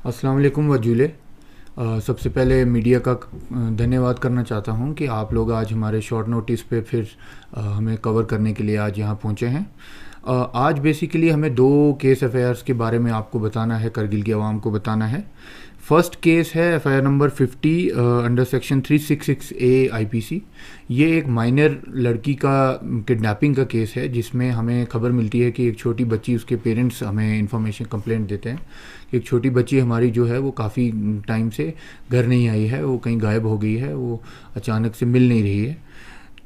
अस्सलाम वालेकुम वजूले। सबसे पहले मीडिया का धन्यवाद करना चाहता हूं कि आप लोग आज हमारे शॉर्ट नोटिस पे फिर हमें कवर करने के लिए आज यहां पहुंचे हैं। आज बेसिकली हमें दो केस एफआईआर्स के बारे में आपको बताना है, करगिल की आवाम को बताना है। फर्स्ट केस है FIR number 50 under section 366A IPC. ये एक माइनर लड़की का किडनैपिंग का केस है, जिसमें हमें खबर मिलती है कि एक छोटी बच्ची, उसके पेरेंट्स हमें इन्फॉर्मेशन कंप्लेंट देते हैं कि एक छोटी बच्ची हमारी जो है वो काफ़ी टाइम से घर नहीं आई है, वो कहीं गायब हो गई है, वो अचानक से मिल नहीं रही है।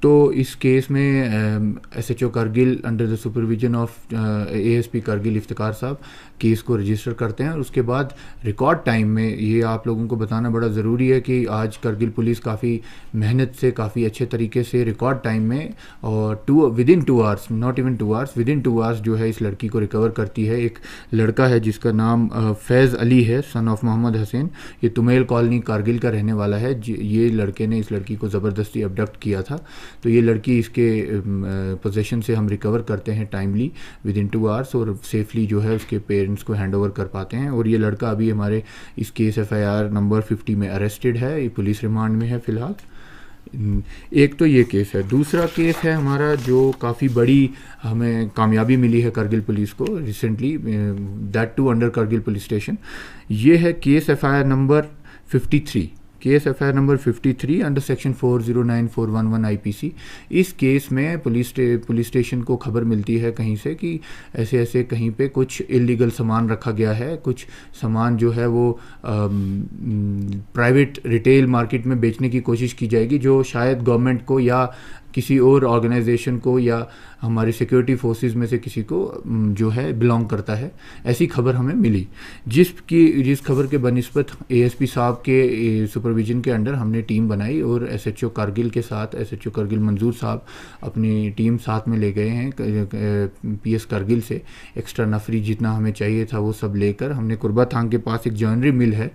तो इस केस में SHO Kargil under the supervision of ASP Kargil Iftikhar साहब केस को रजिस्टर करते हैं। और उसके बाद रिकॉर्ड टाइम में, ये आप लोगों को बताना बड़ा ज़रूरी है कि आज करगिल पुलिस काफ़ी मेहनत से, काफ़ी अच्छे तरीके से रिकॉर्ड टाइम में और within 2 hours, not even 2 hours, within 2 hours जो है इस लड़की को रिकवर करती है। एक लड़का है जिसका नाम फैज़ अली है, सन ऑफ मोहम्मद हसैन। ये तुमेल कॉलोनी कारगिल का रहने वाला है। ये लड़के ने इस लड़की को ज़बरदस्ती अबडक्ट किया था। तो ये लड़की, इसके पोजीशन से हम रिकवर करते हैं टाइमली विदिन 2 आवर्स, और सेफली जो है उसके पेरेंट्स को हैंड ओवर कर पाते हैं। और ये लड़का अभी हमारे इस केस एफआईआर नंबर 50 में अरेस्टेड है, ये पुलिस रिमांड में है फ़िलहाल। एक तो ये केस है। दूसरा केस है हमारा जो काफ़ी बड़ी हमें कामयाबी मिली है करगिल पुलिस को recently, that too under Kargil police station. ये है case FIR number 53, case FIR number 53 under section 409411 IPC. इस केस में पुलिस स्टेशन को खबर मिलती है कहीं से कि ऐसे ऐसे कहीं पे कुछ इलीगल सामान रखा गया है। कुछ सामान जो है वो प्राइवेट रिटेल मार्केट में बेचने की कोशिश की जाएगी, जो शायद गवर्नमेंट को या किसी और ऑर्गेनाइजेशन को या हमारी सिक्योरिटी फोर्सेस में से किसी को जो है बिलोंग करता है। ऐसी खबर हमें मिली, जिस खबर के बनिस्बत एएसपी साहब के सुपरविजन के अंडर हमने टीम बनाई और एसएचओ करगिल के साथ, एसएचओ करगिल मंजूर साहब अपनी टीम साथ में ले गए हैं पीएस करगिल से। एक्स्ट्रा नफरी जितना हमें चाहिए था वो सब लेकर हमने कुर्बा थांग के पास एक ज्वेलरी मिल है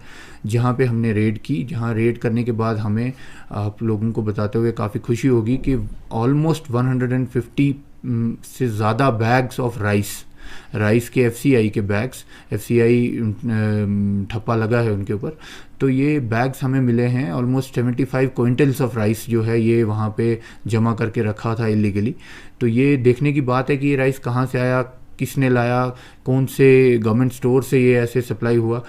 जहाँ पे हमने रेड की। जहाँ रेड करने के बाद हमें आप लोगों को बताते हुए काफ़ी खुशी होगी कि ऑलमोस्ट 150 से ज़्यादा बैग्स ऑफ राइस के एफसीआई के बैग्स, एफसीआई ठप्पा लगा है उनके ऊपर, तो ये बैग्स हमें मिले हैं। ऑलमोस्ट 75 क्विंटल्स ऑफ राइस जो है ये वहाँ पे जमा करके रखा था इलीगली। तो ये देखने की बात है कि ये राइस कहाँ से आया, किसने लाया, कौन से गवर्नमेंट स्टोर से ये ऐसे सप्लाई हुआ।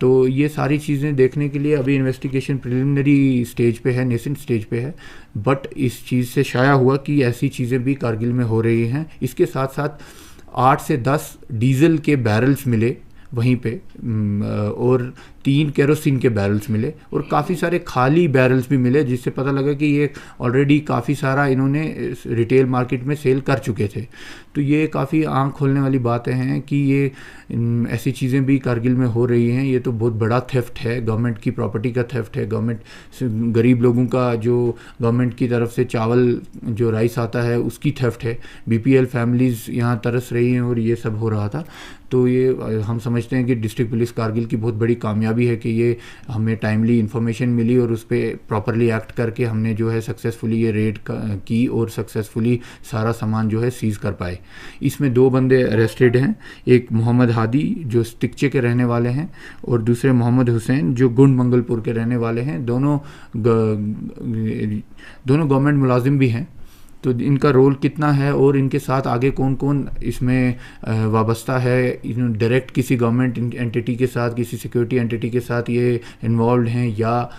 तो ये सारी चीज़ें देखने के लिए अभी इन्वेस्टिगेशन प्रिलिमिनरी स्टेज पे है, नेसेंट स्टेज पे है। बट इस चीज़ से शाया हुआ कि ऐसी चीज़ें भी कारगिल में हो रही हैं। इसके साथ साथ 8 से 10 डीजल के बैरल्स मिले वहीं पे, और 3 केरोसिन के बैरल्स मिले, और काफ़ी सारे खाली बैरल्स भी मिले, जिससे पता लगा कि ये ऑलरेडी काफ़ी सारा इन्होंने रिटेल मार्केट में सेल कर चुके थे। तो ये काफ़ी आँख खोलने वाली बातें हैं कि ये ऐसी चीज़ें भी कारगिल में हो रही हैं। ये तो बहुत बड़ा थेफ्ट है, गवर्नमेंट की प्रॉपर्टी का थेफ्ट है, गवर्नमेंट गरीब लोगों का जो गवर्नमेंट की तरफ से चावल जो राइस आता है उसकी थेफ्ट है। बीपीएल फैमिलीज़ यहाँ तरस रही हैं और ये सब हो रहा था। तो ये हम समझते हैं कि डिस्ट्रिक्ट पुलिस कारगिल की बहुत बड़ी कामयाबी है कि ये हमें टाइमली इन्फॉर्मेशन मिली और उस पर प्रॉपरली एक्ट करके हमने जो है सक्सेसफुली ये रेड की और सक्सेसफुली सारा सामान जो है सीज़ कर पाए। इसमें 2 बंदे अरेस्टेड हैं, एक मोहम्मद हादी जो स्टिकचे के रहने वाले हैं और दूसरे मोहम्मद हुसैन जो गुंड मंगलपुर के रहने वाले हैं। दोनों गवर्नमेंट मुलाजिम भी हैं। तो इनका रोल कितना है और इनके साथ आगे कौन कौन इसमें वाबस्ता है, डायरेक्ट किसी गवर्नमेंट एंटिटी के साथ, किसी सिक्योरिटी एंटिटी के साथ ये इन्वॉल्व हैं या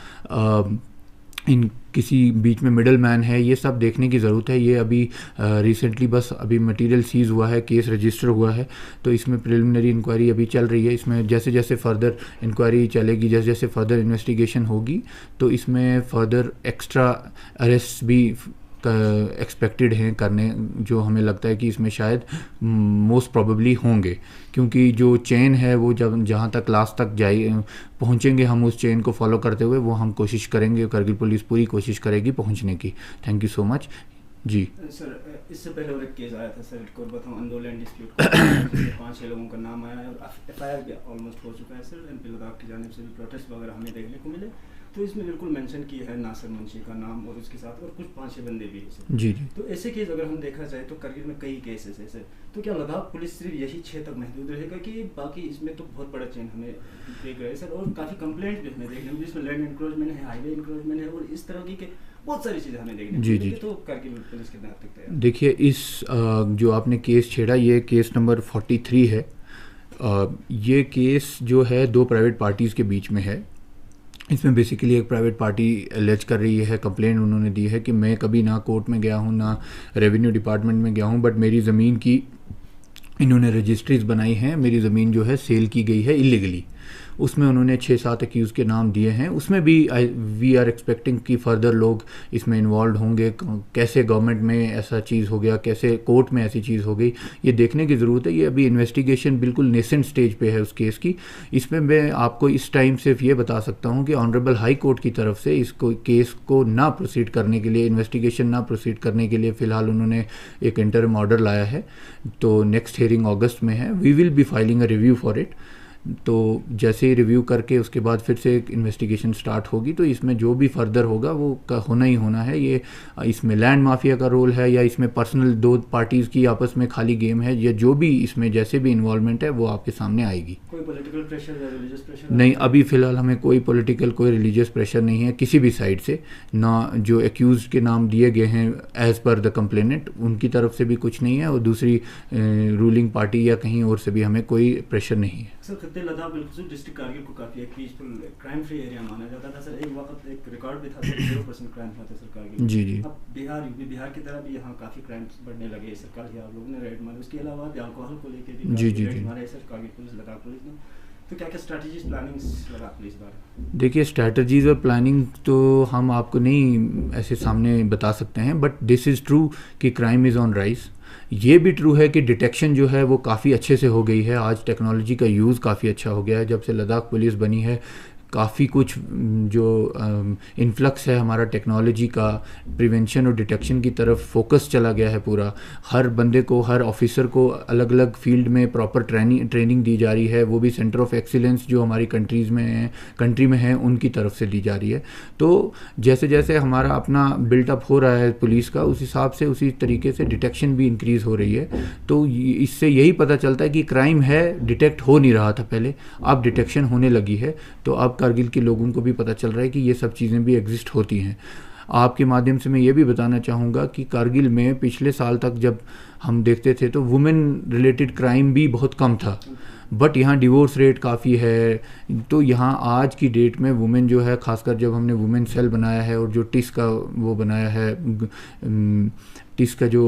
इन किसी बीच में मिडल मैन है, ये सब देखने की ज़रूरत है। ये अभी रिसेंटली बस अभी मटेरियल सीज़ हुआ है, केस रजिस्टर हुआ है, तो इसमें प्रिलिमिनरी इंक्वायरी अभी चल रही है। इसमें जैसे जैसे फर्दर इंक्वायरी चलेगी, जैसे जैसे फर्दर इन्वेस्टिगेशन होगी, तो इसमें फर्दर एक्स्ट्रा अरेस्ट भी एक्सपेक्टेड हैं करने, जो हमें लगता है कि इसमें शायद मोस्ट प्रोबेबली होंगे, क्योंकि जो चेन है वो जब जहाँ तक लास्ट तक जाए पहुँचेंगे, हम उस चेन को फॉलो करते हुए वो हम कोशिश करेंगे, करगिल पुलिस पूरी कोशिश करेगी पहुँचने की। Thank you so much. जी सर, इससे पहले और एक केस आया था सर, कोरबा आंदोलन डिस्प्यूट का 5-6 लोगों का नाम आया है और एफआईआर भी ऑलमोस्ट हो चुका है सर। एमपी लद्दाख की जानिब से भी प्रोटेस्ट वगैरह हमें देखने को मिले, तो इसमें बिल्कुल मेंशन किया है नासिर मुंशी का नाम और उसके साथ और कुछ 5-6 बंदे भी हैं सर। जी जी। तो ऐसे केस अगर हम देखा जाए तो करगिल में कई केसेस है सर, तो क्या लद्दाख पुलिस सिर्फ यही 6 तक महदूद रहेगा कि बाकी इसमें तो बहुत बड़ा चेंज हमें देख रहे हैं सर। और काफ़ी कंप्लेंट भी हमें देखने को, जिसमें लैंड इंक्रोचमेंट है, हाईवे इंक्रोचमेंट है और इस तरह की बहुत सारी चीज़ें हमें देखने जी को जी। मिली। तो करगिल पुलिस कितना हद तक तैयार? देखिए, इस जो आपने केस छेड़ा, ये केस नंबर 43 है। ये केस जो है 2 प्राइवेट पार्टीज़ के बीच में है। इसमें बेसिकली एक प्राइवेट पार्टी एलेज कर रही है, कंप्लेंट उन्होंने दी है कि मैं कभी ना कोर्ट में गया हूँ ना रेवेन्यू डिपार्टमेंट में गया हूँ, बट मेरी ज़मीन की इन्होंने रजिस्ट्रीज बनाई हैं, मेरी ज़मीन जो है सेल की गई है इलीगली। उसमें उन्होंने 6-7 एक्यूज़ के नाम दिए हैं। उसमें भी वी आर एक्सपेक्टिंग कि फर्दर लोग इसमें इन्वॉल्व होंगे। कैसे गवर्नमेंट में ऐसा चीज़ हो गया, कैसे कोर्ट में ऐसी चीज़ हो गई, ये देखने की ज़रूरत है। ये अभी इन्वेस्टिगेशन बिल्कुल नेसेंट स्टेज पे है उस केस की। इसमें मैं आपको इस टाइम सिर्फ ये बता सकता हूँ कि ऑनरेबल हाई कोर्ट की तरफ से इसको केस को ना प्रोसीड करने के लिए, इन्वेस्टिगेशन ना प्रोसीड करने के लिए फ़िलहाल उन्होंने एक इंटरिम ऑर्डर लाया है। तो नेक्स्ट हियरिंग अगस्त में है। We will be filing a review for it. तो जैसे ही रिव्यू करके उसके बाद फिर से एक इन्वेस्टिगेशन स्टार्ट होगी, तो इसमें जो भी फर्दर होगा वो होना ही होना है। ये इसमें लैंड माफिया का रोल है या इसमें पर्सनल 2 पार्टीज़ की आपस में खाली गेम है, या जो भी इसमें जैसे भी इन्वॉल्वमेंट है वो आपके सामने आएगी। कोई पॉलिटिकल प्रेशर या रिलीजियस प्रेशर नहीं, अभी फ़िलहाल हमें कोई पॉलिटिकल, कोई रिलीजियस प्रेशर नहीं है किसी भी साइड से। ना जो एक्यूज़ के नाम दिए गए हैं एज़ पर द कंप्लेनेंट, उनकी तरफ से भी कुछ नहीं है, और दूसरी रूलिंग पार्टी या कहीं और से भी हमें कोई प्रेशर नहीं है। सर, खत्ते लद्दाख बिल्कुल डिस्ट्रिक्ट कारगिल को काफ़ी एक पीसफुल क्राइम फ्री एरिया माना जाता था सर। एक वक्त एक रिकॉर्ड भी था सर, 0% क्राइम था सर कारगिल। जी जी। अब बिहार की तरह भी यहाँ काफ़ी क्राइम्स बढ़ने लगे सर। कल ही आप लोगों ने रेड मारे, उसके अलावा भी अल्कोहल को लेकर भी जी जी जी। मारे sir Kargil police, Ladakh police ने। तो क्या क्या स्ट्रैटेजीज प्लानिंग्स लद्दाख पुलिस द्वारा? देखिए, स्ट्रैटेजीज और प्लानिंग तो हम आपको नहीं ऐसे सामने बता सकते हैं, बट दिस इज़ ट्रू कि क्राइम इज़ ऑन राइज। ये भी ट्रू है कि डिटेक्शन जो है वो काफ़ी अच्छे से हो गई है। आज टेक्नोलॉजी का यूज़ काफ़ी अच्छा हो गया है। जब से लद्दाख पुलिस बनी है, काफ़ी कुछ जो इन्फ्लक्स है हमारा टेक्नोलॉजी का, प्रिवेंशन और डिटेक्शन की तरफ फोकस चला गया है पूरा। हर बंदे को, हर ऑफिसर को अलग अलग फील्ड में प्रॉपर ट्रेनिंग दी जा रही है, वो भी सेंटर ऑफ एक्सीलेंस जो हमारी कंट्री में है उनकी तरफ से दी जा रही है। तो जैसे जैसे हमारा अपना बिल्टअप हो रहा है पुलिस का, उस हिसाब से उसी तरीके से डिटेक्शन भी इंक्रीज़ हो रही है। तो इससे यही पता चलता है कि क्राइम है, डिटेक्ट हो नहीं रहा था पहले, अब डिटेक्शन होने लगी है। तो अब कारगिल के लोगों को भी पता चल रहा है कि ये सब चीज़ें भी एग्जिस्ट होती हैं। आपके माध्यम से मैं ये भी बताना चाहूँगा कि कारगिल में पिछले साल तक जब हम देखते थे तो वुमेन रिलेटेड क्राइम भी बहुत कम था, बट यहाँ डिवोर्स रेट काफ़ी है। तो यहाँ आज की डेट में वुमेन जो है, खासकर जब हमने वुमेन सेल बनाया है और जो टिस का वो बनाया है, टिस का जो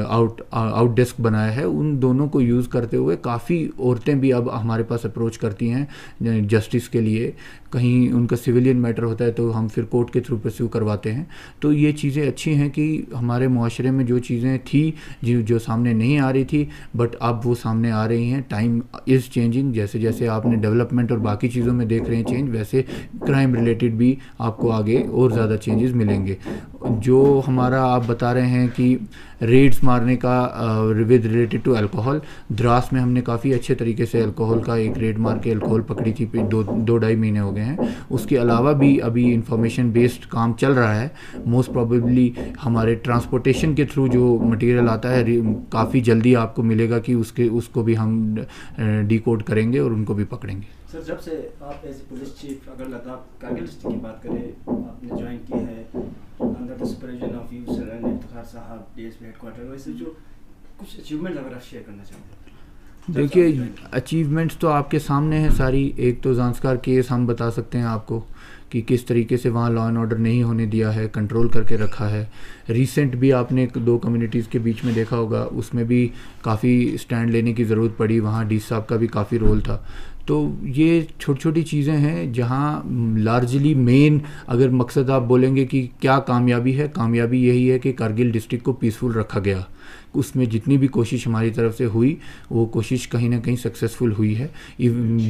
आउट डेस्क बनाया है, उन दोनों को यूज़ करते हुए काफ़ी औरतें भी अब हमारे पास अप्रोच करती हैं जस्टिस के लिए। कहीं उनका सिविलियन मैटर होता है तो हम फिर कोर्ट के थ्रू परस्यू करवाते हैं। तो ये चीज़ें अच्छी हैं कि हमारे मुआशरे में जो चीज़ें थी जो सामने नहीं आ रही थी, बट अब वो सामने आ रही हैं। Time is changing. जैसे जैसे आपने डेवलपमेंट और बाकी चीज़ों में देख रहे हैं चेंज, वैसे क्राइम रिलेटेड भी आपको आगे और ज़्यादा चेंजेस मिलेंगे। जो हमारा आप बता रहे हैं कि रेड्स मारने का with related to alcohol, Drass में हमने काफ़ी अच्छे तरीके से अल्कोहल का एक रेड मार के अल्कोहल पकड़ी थी, 2-2.5 महीने हो गए हैं। उसके अलावा भी अभी इंफॉर्मेशन बेस्ड काम चल रहा है। मोस्ट प्रोबेबली हमारे ट्रांसपोर्टेशन के थ्रू जो मटेरियल आता है काफ़ी जल्दी आपको मिलेगा कि उसको भी हम डिकोड करेंगे और उनको भी पकड़ेंगे। सर, जब से आप एज ए पुलिस चीफ अगर लद्दाख कारगिल डिस्ट्रिक्ट की बात करें, आपने ज्वाइन की है under the supervision of you sir and Iftikhar साहब डीएसपी हेडक्वार्टर, वैसे जो कुछ अचीवमेंट अगर आप शेयर करना चाहते हैं? देखिए, अचीवमेंट्स तो आपके सामने हैं सारी। एक तो ज़ांस्कार केस हम बता सकते हैं आपको कि किस तरीके से वहाँ लॉ एंड ऑर्डर नहीं होने दिया है, कंट्रोल करके रखा है। रीसेंट भी आपने 2 कम्युनिटीज़ के बीच में देखा होगा, उसमें भी काफ़ी स्टैंड लेने की ज़रूरत पड़ी। वहाँ डी साहब का भी काफ़ी रोल था। तो ये छोटी छोटी चीज़ें हैं जहाँ लार्जली मेन अगर मकसद आप बोलेंगे कि क्या कामयाबी है, कामयाबी यही है कि कारगिल डिस्ट्रिक्ट को पीसफुल रखा गया। उसमें जितनी भी कोशिश हमारी तरफ से हुई, वो कोशिश कहीं ना कहीं सक्सेसफुल हुई है।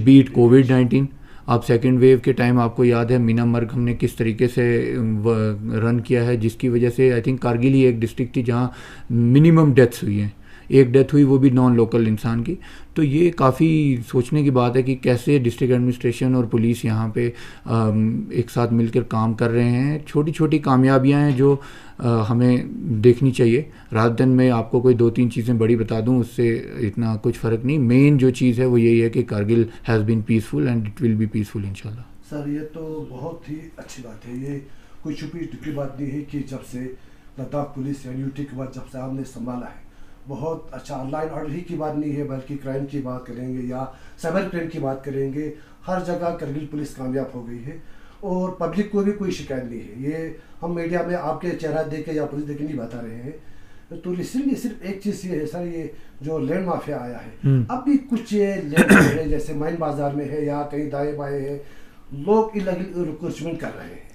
बीट कोविड-19, आप सेकेंड वेव के टाइम आपको याद है मीना मर्ग हमने किस तरीके से रन किया है, जिसकी वजह से आई थिंक कारगिल ही एक डिस्ट्रिक्ट थी जहाँ मिनिमम डेथ्स हुई हैं, एक डेथ हुई वो भी नॉन लोकल इंसान की। तो ये काफ़ी सोचने की बात है कि कैसे डिस्ट्रिक्ट एडमिनिस्ट्रेशन और पुलिस यहाँ पे एक साथ मिलकर काम कर रहे हैं। छोटी छोटी कामयाबियाँ हैं जो हमें देखनी चाहिए। रात दिन में आपको कोई 2-3 चीज़ें बड़ी बता दूँ उससे इतना कुछ फ़र्क नहीं। मेन जो चीज़ है वो यही है कि Kargil has been peaceful and it will be peaceful इंशाल्लाह। सर ये तो बहुत ही अच्छी बात है, ये कोई छुपी की बात नहीं है कि जब से लद्दाख पुलिस या यूटी के बाद जब से आपने संभाला है, बहुत अच्छा। ऑनलाइन ऑर्डर ही की बात नहीं है बल्कि क्राइम की बात करेंगे या साइबर क्राइम की बात करेंगे, हर जगह कारगिल पुलिस कामयाब हो गई है और पब्लिक को भी कोई शिकायत नहीं है। ये हम मीडिया में आपके चेहरा देख के या पुलिस देख के नहीं बता रहे हैं। तो इसलिए सिर्फ एक चीज़ ये है सर, ये जो लैंड माफिया आया है अब भी कुछ लैंड है जैसे माइन बाजार में है या कहीं दाएँ बाएँ है, लोग इलीगल रिक्रूटमेंट कर रहे हैं।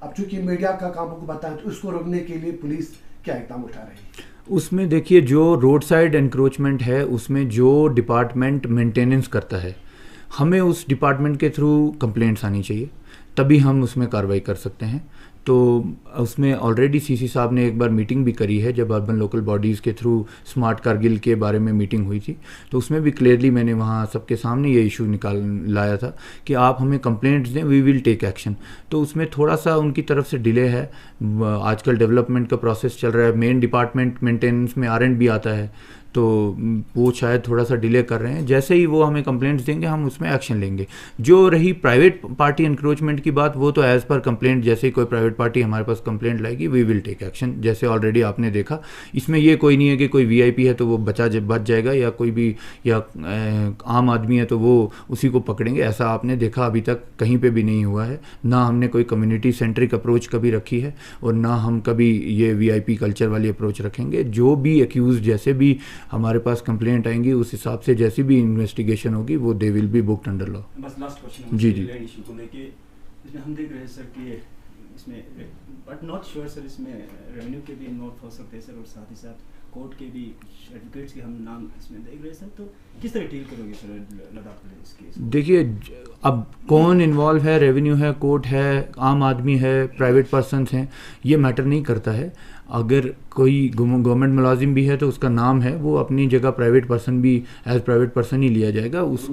अब चूंकि मीडिया का काम को बताएं तो उसको रोकने के लिए पुलिस क्या इकदाम उठा रही है? उसमें देखिए जो रोड साइड एनक्रोचमेंट है उसमें जो डिपार्टमेंट मेंटेनेंस करता है, हमें उस डिपार्टमेंट के थ्रू कंप्लेंट्स आनी चाहिए, तभी हम उसमें कार्रवाई कर सकते हैं। तो उसमें ऑलरेडी सीसी साहब ने एक बार मीटिंग भी करी है जब अर्बन लोकल बॉडीज़ के थ्रू स्मार्ट कारगिल के बारे में मीटिंग हुई थी, तो उसमें भी क्लियरली मैंने वहाँ सबके सामने ये इशू लाया था कि आप हमें कंप्लेंट्स दें, वी विल टेक एक्शन। तो उसमें थोड़ा सा उनकी तरफ से डिले है। आजकल डेवलपमेंट का प्रोसेस चल रहा है, मेन डिपार्टमेंट मेंटेनेंस में R&B आता है, तो वो शायद थोड़ा सा डिले कर रहे हैं। जैसे ही वो हमें कंप्लेंट्स देंगे हम उसमें एक्शन लेंगे। जो रही प्राइवेट पार्टी इंक्रोचमेंट की बात, वो तो एज़ पर कंप्लेंट, जैसे ही कोई प्राइवेट पार्टी हमारे पास कंप्लेंट लाएगी वी विल टेक एक्शन। जैसे ऑलरेडी आपने देखा, इसमें ये कोई नहीं है कि कोई VIP है तो वो बच जाएगा या कोई भी या आम आदमी है तो वो उसी को पकड़ेंगे, ऐसा आपने देखा अभी तक कहीं पर भी नहीं हुआ है। ना हमने कोई कम्युनिटी सेंट्रिक अप्रोच कभी रखी है और ना हम कभी ये VIP कल्चर वाली अप्रोच रखेंगे। जो भी एक्यूज़ जैसे भी हमारे पास कंप्लेंट आएंगी उस हिसाब से जैसी भी इन्वेस्टिगेशन होगी वो they will be booked under law. बस लास्ट क्वेश्चन जी इशू को लेके, इसमें हम देख रहे हैं सर कि इसमें बट नॉट श्योर सर, इसमें रेवेन्यू के भी इन्वॉल्व हो सकते हैं सर और साथ ही साथ कोर्ट के भी एडवोकेट्स के हम नाम इसमें देख रहे हैं सर। तो किस तरह डील करोगे सर लद्दाख पुलिस केस? देखिए अब कौन इन्वॉल्व है, रेवेन्यू है, कोर्ट है, आम आदमी है, प्राइवेट पर्सनस हैं, ये मैटर नहीं करता है। अगर कोई गवर्नमेंट मुलाजिम भी है तो उसका नाम है, वो अपनी जगह प्राइवेट पर्सन भी एज प्राइवेट पर्सन ही लिया जाएगा। उस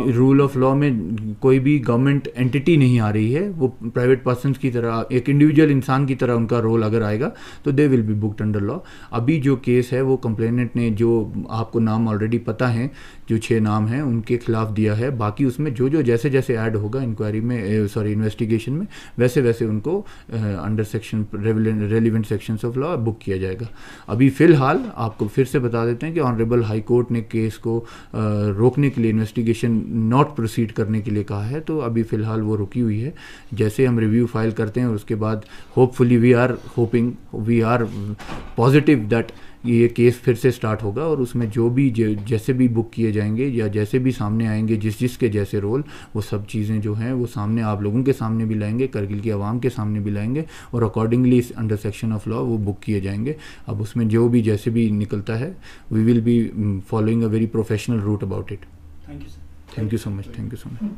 रूल ऑफ लॉ में कोई भी गवर्नमेंट एंटिटी नहीं आ रही है, वो प्राइवेट पर्सन की तरह एक इंडिविजुअल इंसान की तरह उनका रोल अगर आएगा तो they will be booked under law. अभी जो केस है वो कंप्लेनेंट ने, जो आपको नाम ऑलरेडी पता है, जो 6 नाम हैं उनके खिलाफ दिया है। बाकी उसमें जो जैसे जैसे ऐड होगा इंक्वायरी में, इन्वेस्टिगेशन में, वैसे वैसे उनको under section relevant sections of law book किया जाएगा। अभी फ़िलहाल आपको फिर से बता देते हैं कि ऑनरेबल हाई कोर्ट ने केस को रोकने के लिए, इन्वेस्टिगेशन नॉट प्रोसीड करने के लिए कहा है, तो अभी फ़िलहाल वो रुकी हुई है। जैसे हम रिव्यू फाइल करते हैं और उसके बाद hopefully we are positive that ये केस फिर से स्टार्ट होगा और उसमें जो भी जैसे भी बुक किए जाएंगे या जैसे भी सामने आएंगे जिसके जैसे रोल, वो सब चीज़ें जो हैं वो सामने आप लोगों के सामने भी लाएंगे, करगिल की आवाम के सामने भी लाएंगे और accordingly under section of law वो बुक किए जाएंगे। अब उसमें जो भी जैसे भी निकलता है we will be following a very professional route about it. Thank you sir. Thank you so much. Thank you so much.